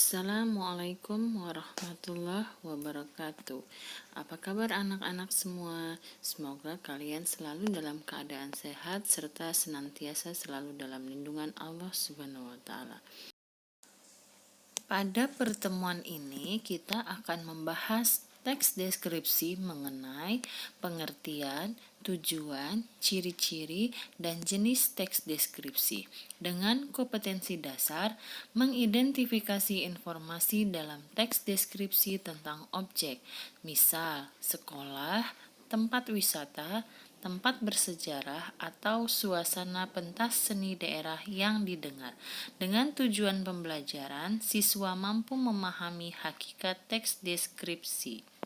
Assalamualaikum warahmatullahi wabarakatuh. Apa kabar anak-anak semua? Semoga kalian selalu dalam keadaan sehat serta senantiasa selalu dalam lindungan Allah Subhanahu wa taala. Pada pertemuan ini kita akan membahas teks deskripsi mengenai pengertian, tujuan, ciri-ciri, dan jenis teks deskripsi. Dengan kompetensi dasar, mengidentifikasi informasi dalam teks deskripsi tentang objek, misal sekolah, tempat wisata, tempat bersejarah, atau suasana pentas seni daerah yang didengar. Dengan tujuan pembelajaran, siswa mampu memahami hakikat teks deskripsi.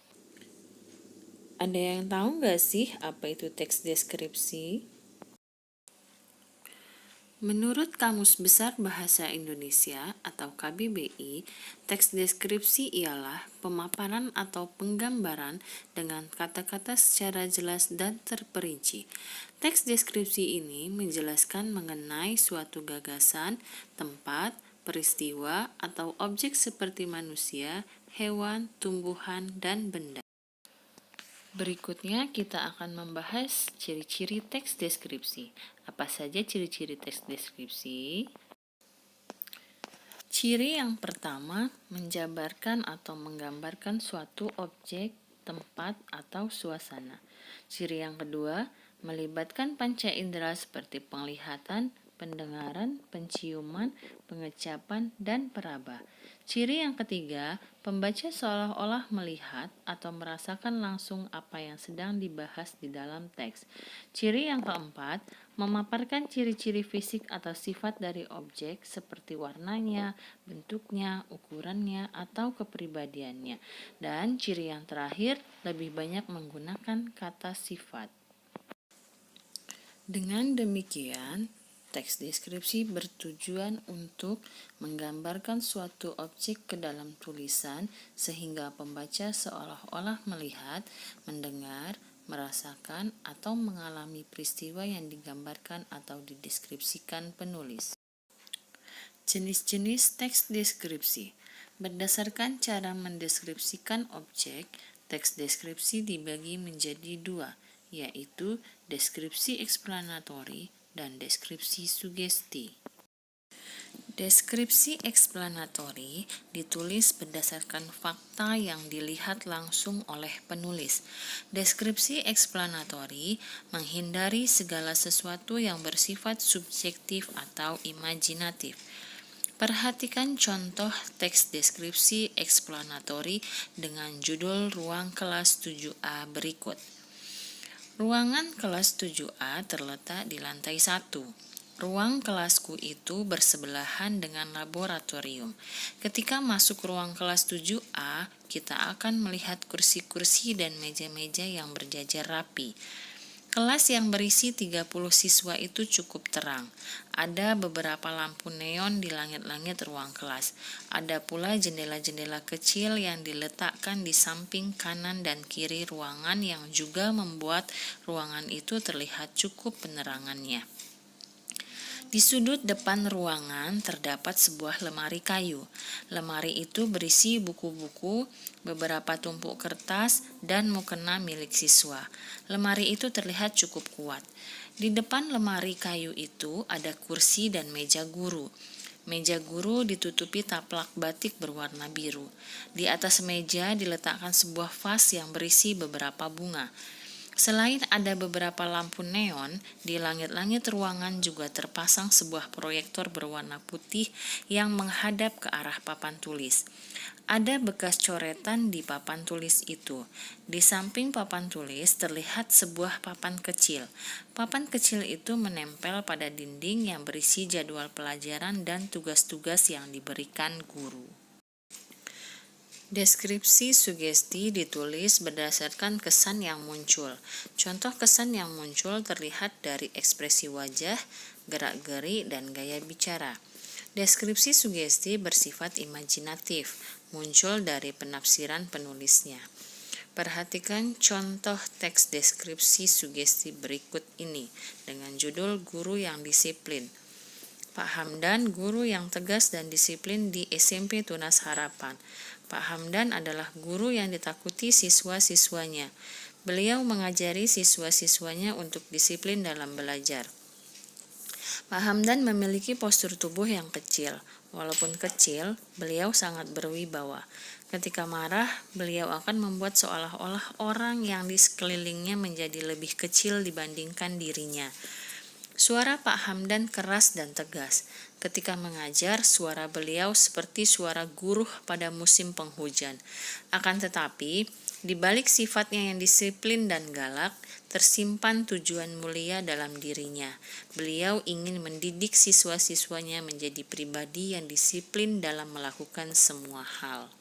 Ada yang tahu nggak sih apa itu teks deskripsi? Menurut Kamus Besar Bahasa Indonesia atau KBBI, teks deskripsi ialah pemaparan atau penggambaran dengan kata-kata secara jelas dan terperinci. Teks deskripsi ini menjelaskan mengenai suatu gagasan, tempat, peristiwa, atau objek seperti manusia, hewan, tumbuhan, dan benda. Berikutnya kita akan membahas ciri-ciri teks deskripsi. Apa saja ciri-ciri teks deskripsi? Ciri yang pertama menjabarkan atau menggambarkan suatu objek, tempat, atau suasana. Ciri yang kedua melibatkan panca indera seperti penglihatan, pendengaran, penciuman, pengecapan, dan peraba. Ciri yang ketiga, pembaca seolah-olah melihat atau merasakan langsung apa yang sedang dibahas di dalam teks. Ciri yang keempat, memaparkan ciri-ciri fisik atau sifat dari objek seperti warnanya, bentuknya, ukurannya, atau kepribadiannya. Dan ciri yang terakhir, lebih banyak menggunakan kata sifat. Dengan demikian, teks deskripsi bertujuan untuk menggambarkan suatu objek ke dalam tulisan sehingga pembaca seolah-olah melihat, mendengar, merasakan, atau mengalami peristiwa yang digambarkan atau dideskripsikan penulis. Jenis-jenis teks deskripsi. Berdasarkan cara mendeskripsikan objek, teks deskripsi dibagi menjadi dua, yaitu deskripsi eksplanatori dan deskripsi sugesti. Deskripsi eksplanatori ditulis berdasarkan fakta yang dilihat langsung oleh penulis. Deskripsi eksplanatori menghindari segala sesuatu yang bersifat subjektif atau imajinatif. Perhatikan contoh teks deskripsi eksplanatori dengan judul Ruang Kelas 7A berikut. Ruangan kelas 7A terletak di lantai 1. Ruang kelasku itu bersebelahan dengan laboratorium. Ketika masuk ruang kelas 7A, kita akan melihat kursi-kursi dan meja-meja yang berjajar rapi. Kelas yang berisi 30 siswa itu cukup terang. Ada beberapa lampu neon di langit-langit ruang kelas. Ada pula jendela-jendela kecil yang diletakkan di samping kanan dan kiri ruangan yang juga membuat ruangan itu terlihat cukup penerangannya. Di sudut depan ruangan terdapat sebuah lemari kayu. Lemari itu berisi buku-buku, beberapa tumpuk kertas, dan mukena milik siswa. Lemari itu terlihat cukup kuat. Di depan lemari kayu itu ada kursi dan meja guru. Meja guru ditutupi taplak batik berwarna biru. Di atas meja diletakkan sebuah vas yang berisi beberapa bunga. Selain ada beberapa lampu neon, di langit-langit ruangan juga terpasang sebuah proyektor berwarna putih yang menghadap ke arah papan tulis. Ada bekas coretan di papan tulis itu. Di samping papan tulis terlihat sebuah papan kecil. Papan kecil itu menempel pada dinding yang berisi jadwal pelajaran dan tugas-tugas yang diberikan guru. Deskripsi sugesti ditulis berdasarkan kesan yang muncul. Contoh kesan yang muncul terlihat dari ekspresi wajah, gerak-geri, dan gaya bicara. Deskripsi sugesti bersifat imajinatif, muncul dari penafsiran penulisnya. Perhatikan contoh teks deskripsi sugesti berikut ini dengan judul Guru yang Disiplin. Pak Hamdan, guru yang tegas dan disiplin di SMP Tunas Harapan. Pak Hamdan adalah guru yang ditakuti siswa-siswanya. Beliau mengajari siswa-siswanya untuk disiplin dalam belajar. Pak Hamdan memiliki postur tubuh yang kecil. Walaupun kecil, beliau sangat berwibawa. Ketika marah, beliau akan membuat seolah-olah orang yang di sekelilingnya menjadi lebih kecil dibandingkan dirinya. Suara Pak Hamdan keras dan tegas. Ketika mengajar, suara beliau seperti suara guru pada musim penghujan. Akan tetapi, di balik sifatnya yang disiplin dan galak, tersimpan tujuan mulia dalam dirinya. Beliau ingin mendidik siswa-siswanya menjadi pribadi yang disiplin dalam melakukan semua hal.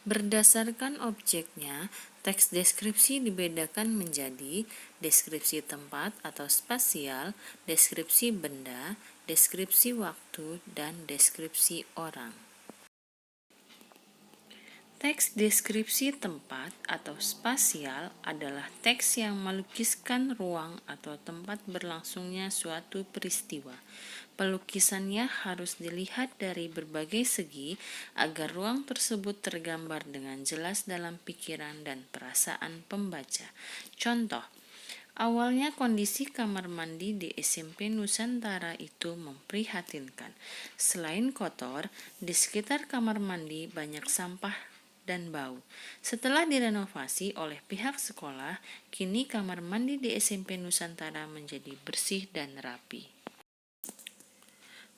Berdasarkan objeknya, teks deskripsi dibedakan menjadi deskripsi tempat atau spasial, deskripsi benda, deskripsi waktu, dan deskripsi orang. Teks deskripsi tempat atau spasial adalah teks yang melukiskan ruang atau tempat berlangsungnya suatu peristiwa. Pelukisannya harus dilihat dari berbagai segi agar ruang tersebut tergambar dengan jelas dalam pikiran dan perasaan pembaca. Contoh, awalnya kondisi kamar mandi di SMP Nusantara itu memprihatinkan. Selain kotor, di sekitar kamar mandi banyak sampah dan bau. Setelah direnovasi oleh pihak sekolah, kini kamar mandi di SMP Nusantara menjadi bersih dan rapi.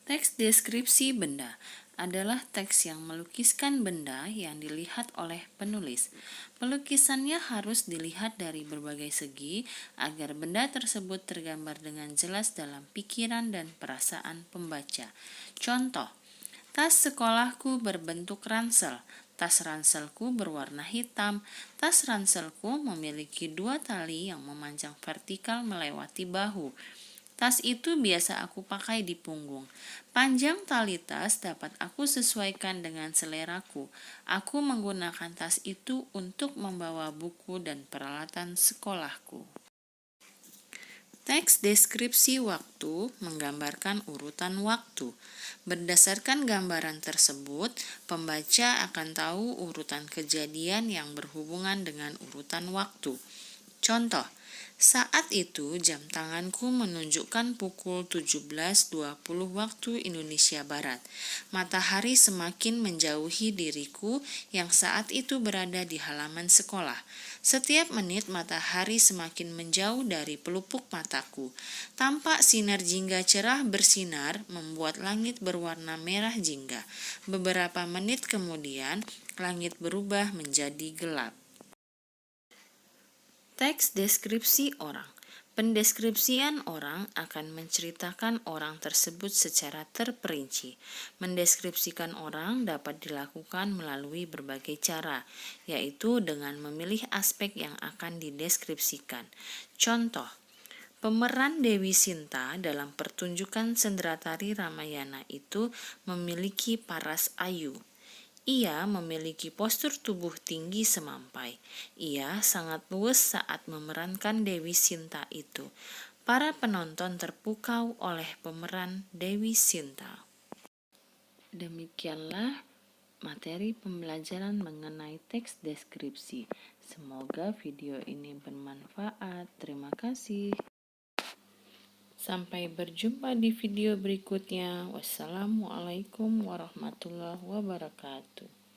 Teks deskripsi benda adalah teks yang melukiskan benda yang dilihat oleh penulis. Pelukisannya harus dilihat dari berbagai segi agar benda tersebut tergambar dengan jelas dalam pikiran dan perasaan pembaca. Contoh, tas sekolahku berbentuk ransel. Tas ranselku berwarna hitam. Tas ranselku memiliki 2 tali yang memanjang vertikal melewati bahu. Tas itu biasa aku pakai di punggung. Panjang tali tas dapat aku sesuaikan dengan seleraku. Aku menggunakan tas itu untuk membawa buku dan peralatan sekolahku. Teks deskripsi waktu menggambarkan urutan waktu. Berdasarkan gambaran tersebut, pembaca akan tahu urutan kejadian yang berhubungan dengan urutan waktu. Contoh, saat itu jam tanganku menunjukkan pukul 17.20 waktu Indonesia Barat. Matahari semakin menjauhi diriku yang saat itu berada di halaman sekolah. Setiap menit matahari semakin menjauh dari pelupuk mataku. Tampak sinar jingga cerah bersinar membuat langit berwarna merah jingga. Beberapa menit kemudian, langit berubah menjadi gelap. Teks deskripsi orang. Pendeskripsian orang akan menceritakan orang tersebut secara terperinci. Mendeskripsikan orang dapat dilakukan melalui berbagai cara, yaitu dengan memilih aspek yang akan dideskripsikan. Contoh, pemeran Dewi Sinta dalam pertunjukan Sendratari Ramayana itu memiliki paras ayu. Ia memiliki postur tubuh tinggi semampai. Ia sangat luwes saat memerankan Dewi Sinta itu. Para penonton terpukau oleh pemeran Dewi Sinta. Demikianlah materi pembelajaran mengenai teks deskripsi. Semoga video ini bermanfaat. Terima kasih. Sampai berjumpa di video berikutnya. Wassalamualaikum warahmatullahi wabarakatuh.